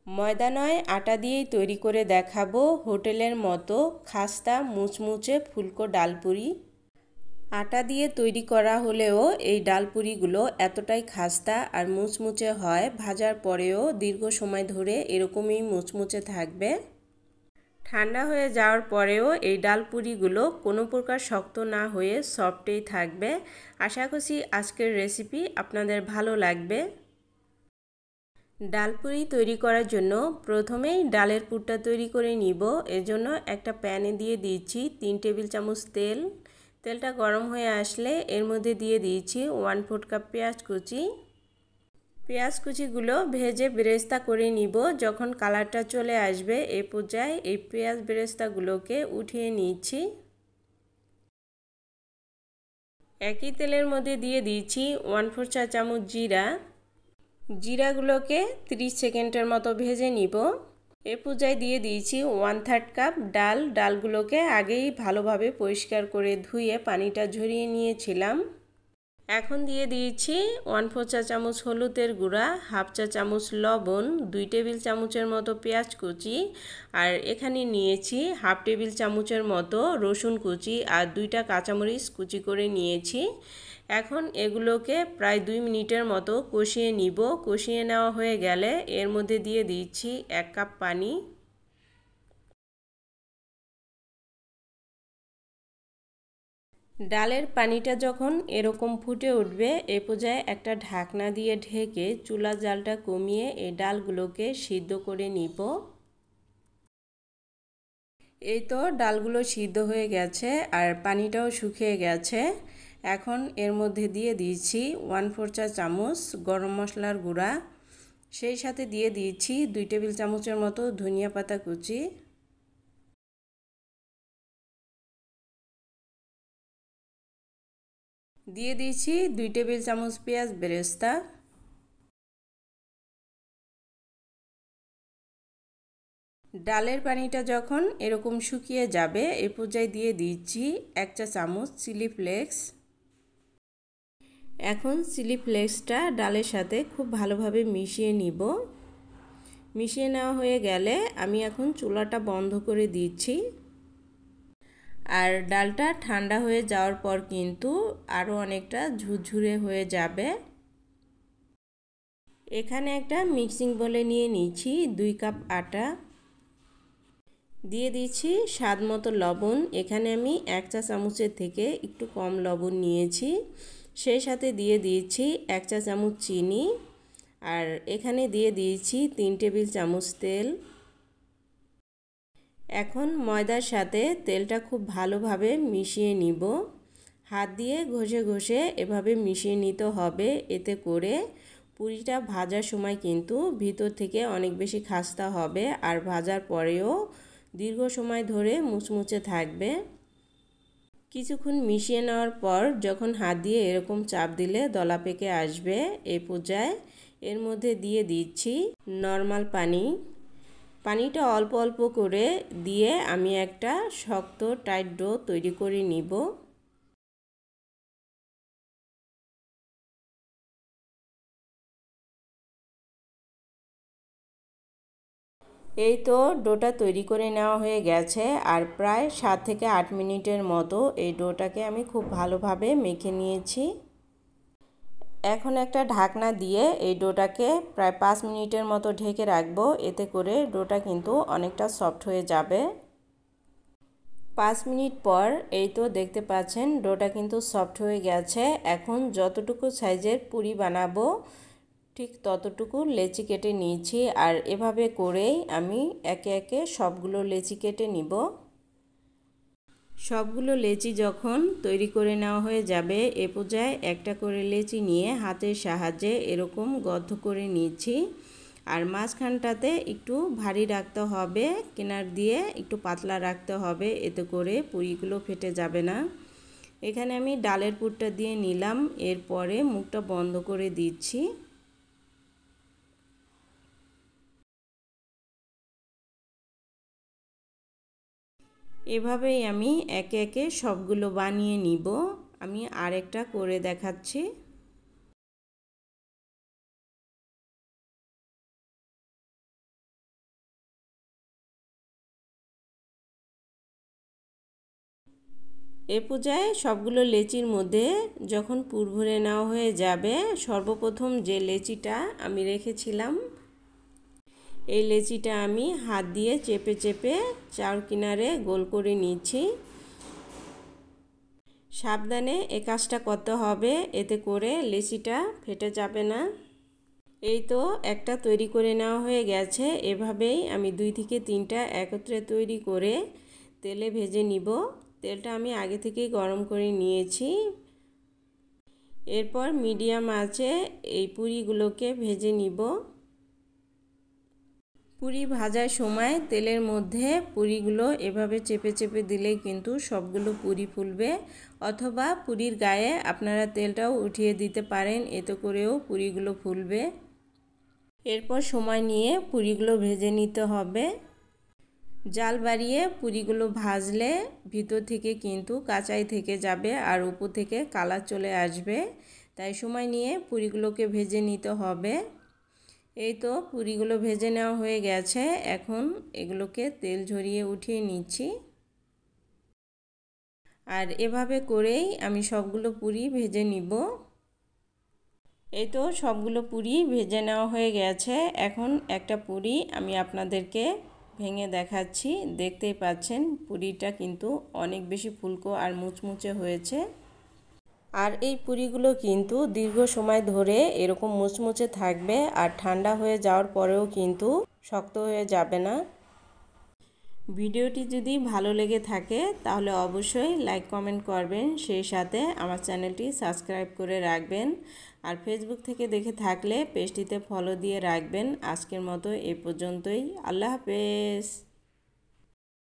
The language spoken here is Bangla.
ময়দা নয় আটা দিয়েই তৈরি করে দেখাবো হোটেলের মতো খাস্তা মুচমুচে ফুলকো ডালপুরি। আটা দিয়ে তৈরি করা হলেও এই ডালপুরিগুলো এতটাই খাস্তা আর মুচমুচে হয়, ভাজার পরেও দীর্ঘ সময় ধরে এরকমই মুচমুচে থাকবে। ঠান্ডা হয়ে যাওয়ার পরেও এই ডালপুরিগুলো কোনো প্রকার শক্ত না হয়ে সফটই থাকবে। আশা করছি আজকের রেসিপি আপনাদের ভালো লাগবে। ডালপুরি তৈরি করার জন্য প্রথমেই ডালের পুরটা তৈরি করে নিব। এজন্য একটা প্যানে দিয়ে দিয়েছি 3 টেবিল চামচ তেল। তেলটা গরম হয়ে আসলে এর মধ্যে দিয়ে দিয়েছি 1/4 কাপ পেঁয়াজ কুচি। পেঁয়াজ কুচিগুলো ভেজে বেরেস্তা করে নিব। যখন কালারটা চলে আসবে এই পর্যায়ে এই পেঁয়াজ বেরেস্তাগুলোকে উঠিয়ে নিচ্ছি। একই তেলের মধ্যে দিয়ে দিয়েছি 1/4 চা চামচ জিরা। জিরাগুলোকে 30 সেকেন্ডের মতো ভেজে নিব। এ পর্যায়ে দিয়ে দিয়েছি 1/3 কাপ ডাল। ডালগুলোকে আগেই ভালোভাবে পরিষ্কার করে ধুয়ে পানিটা ঝরিয়ে নিয়েছিলাম। এখন দিয়ে দিয়েছি 1/4 চা চামচ হলুদের গুঁড়া, 1/2 চা চামচ লবণ, 2 টেবিল চামচের মতো পেঁয়াজ কুচি, আর এখানে নিয়েছি 1/2 টেবিল চামচের মতো রসুন কুচি আর 2টা কাঁচামরিচ কুচি করে নিয়েছি। এখন এগুলোকে প্রায় 2 মিনিটের মতো কষিয়ে নিব। কষিয়ে নেওয়া হয়ে গেলে এর মধ্যে দিয়ে দিচ্ছি 1 কাপ পানি। ডালের পানিটা যখন এরকম ফুটে উঠবে এ পর্যায়ে একটা ঢাকনা দিয়ে ঢেকে চুলার জালটা কমিয়ে এই ডালগুলোকে সিদ্ধ করে নিব। এই তো ডালগুলো সিদ্ধ হয়ে গেছে আর পানিটাও শুকিয়ে গেছে। এখন এর মধ্যে দিয়ে দিয়েছি 1/4 চা চামচ গরম মশলার গুঁড়া, সেই সাথে দিয়ে দিয়েছি 2 টেবিল চামচের মতো ধনিয়া পাতা কুচি। দিয়ে দিয়েছি 2 টেবিল চামচ পেঁয়াজ বেরেস্তা। ডালের পানিটা যখন এরকম শুকিয়ে যাবে এ পর্যায়ে দিয়ে দিচ্ছি 1 চা চামচ চিলি ফ্লেক্স। এখন চিলি ফ্লেক্সটা ডালের সাথে খুব ভালোভাবে মিশিয়ে নিব। মিশিয়ে নেওয়া হয়ে গেলে আমি এখন চুলাটা বন্ধ করে দিচ্ছি। আর ডালটা ঠান্ডা হয়ে যাওয়ার পর কিন্তু আরও অনেকটা ঝুরঝুরে হয়ে যাবে। এখানে একটা মিক্সিং বলে নিয়ে নিচ্ছি 2 কাপ আটা। দিয়ে দিচ্ছি স্বাদ মতো লবণ। এখানে আমি 1 চা চামচের থেকে একটু কম লবণ নিয়েছি। সেই সাথে দিয়ে দিয়েছি 1 চা চামচ চিনি। আর এখানে দিয়ে দিয়েছি 3 টেবিল চামচ তেল। এখন ময়দার সাথে তেলটা খুব ভালোভাবে মিশিয়ে নিব। হাত দিয়ে ঘষে ঘষে এভাবে মিশিয়ে নিতে হবে, এতে করে পুরিটা ভাজার সময় কিন্তু ভিতর থেকে অনেক বেশি খাস্তা হবে আর ভাজার পরেও দীর্ঘ সময় ধরে মুচমুচে থাকবে। কিছুক্ষণ মিশিয়ে নেওয়ার পর যখন হাত দিয়ে এরকম চাপ দিলে দলা পেকে আসবে এই পর্যায়ে এর মধ্যে দিয়ে দিচ্ছি নরমাল পানি। পানিটা অল্প অল্প করে দিয়ে আমি একটা শক্ত টাইট ডো তৈরি করে নিব। এই তো ডোটা তৈরি করে নেওয়া হয়ে গেছে আর প্রায় 7 থেকে 8 মিনিটের মতো এই ডোটাকে আমি খুব ভালোভাবে মেখে নিয়েছি। এখন একটা ঢাকনা দিয়ে এই ডোটাকে প্রায় 5 মিনিটের মতো ঢেকে রাখবো, এতে করে ডোটা কিন্তু অনেকটা সফট হয়ে যাবে। 5 মিনিট পর এই তো দেখতে পাচ্ছেন ডোটা কিন্তু সফট হয়ে গেছে। এখন যতটুকু সাইজের পুরি বানাবো ঠিক ততটুকু লেচি কেটে নিয়েছি আর এভাবে করেই আমি একে একে সবগুলো লেচি কেটে নিব। সবগুলো লেচি যখন তৈরি করে নেওয়া হয়ে যাবে এ পর্যায়ে একটা করে লেচি নিয়ে হাতের সাহায্যে এরকম গর্ত করে নিচ্ছি। আর মাঝখানটাতে একটু ভারী রাখতে হবে, কিনার দিয়ে একটু পাতলা রাখতে হবে, এতে করে পুরিগুলো ফেটে যাবে না। এখানে আমি ডালের পুরটা দিয়ে নিলাম, এরপরে মুখটা বন্ধ করে দিচ্ছি। এভাবেই আমি একে একে সবগুলো বানিয়ে নিব। আমি আরেকটা করে দেখাচ্ছি। এ পর্যায়ে সবগুলো লেচির মধ্যে যখন পুর ভরে নেওয়া হয়ে যাবে, সর্বপ্রথম যে লেচিটা আমি রেখেছিলাম এই লেচিটা আমি হাত দিয়ে চেপে চেপে চার কিনারে গোল করে নিচ্ছি। সাবধানে এই কাজটা করতে হবে, এতে করে লেচিটা ফেটে যাবে না। এই তো একটা তৈরি করে নেওয়া হয়ে গেছে। এভাবেই আমি 2 থেকে 3টা একত্রে তৈরি করে তেলে ভেজে নিব। তেলটা আমি আগে থেকেই গরম করে নিয়েছি। এরপর মিডিয়াম আঁচে এই পুরিগুলোকে ভেজে নিব। পুরি ভাজার সময় তেলের মধ্যে পুরিগুলো এভাবে চেপে চেপে দিলেই কিন্তু সবগুলো পুরি ফুলবে, অথবা পুরির গায়ে আপনারা তেলটাও উঠিয়ে দিতে পারেন, এতে করেও পুরিগুলো ফুলবে। এরপর সময় নিয়ে পুরিগুলো ভেজে নিতে হবে। জাল বাড়িয়ে পুরিগুলো ভাজলে ভিতর থেকে কিন্তু কাঁচাই থেকে যাবে আর উপর থেকে কালার চলে আসবে, তাই সময় নিয়ে পুরিগুলোকে ভেজে নিতে হবে। এই তো পুরিগুলো ভেজে নেওয়া হয়ে গেছে। এখন এগুলোকে তেল ঝরিয়ে উঠিয়ে নিচ্ছি। আর এভাবে করেই আমি সবগুলো পুরি ভেজে নিব। এই তো সবগুলো পুরি ভেজে নেওয়া হয়ে গেছে। এখন একটা পুরি আমি আপনাদেরকে ভেঙে দেখাচ্ছি। দেখতেই পাচ্ছেন পুরিটা কিন্তু অনেক বেশি ফুলকো আর মুচমুচে হয়েছে। আর এই পুরিগুলো কিন্তু দীর্ঘ সময় ধরে এরকম মুচমুচে থাকবে, আর ঠান্ডা হয়ে যাওয়ার পরেও কিন্তু শক্ত হয়ে যাবে না। ভিডিওটি যদি ভালো লেগে থাকে তাহলে অবশ্যই লাইক কমেন্ট করবেন, সেই সাথে আমার চ্যানেলটি সাবস্ক্রাইব করে রাখবেন। আর ফেসবুক থেকে দেখে থাকলে পেজটিতে ফলো দিয়ে রাখবেন। আজকের মতো এ পর্যন্তই। আল্লাহ হাফেজ।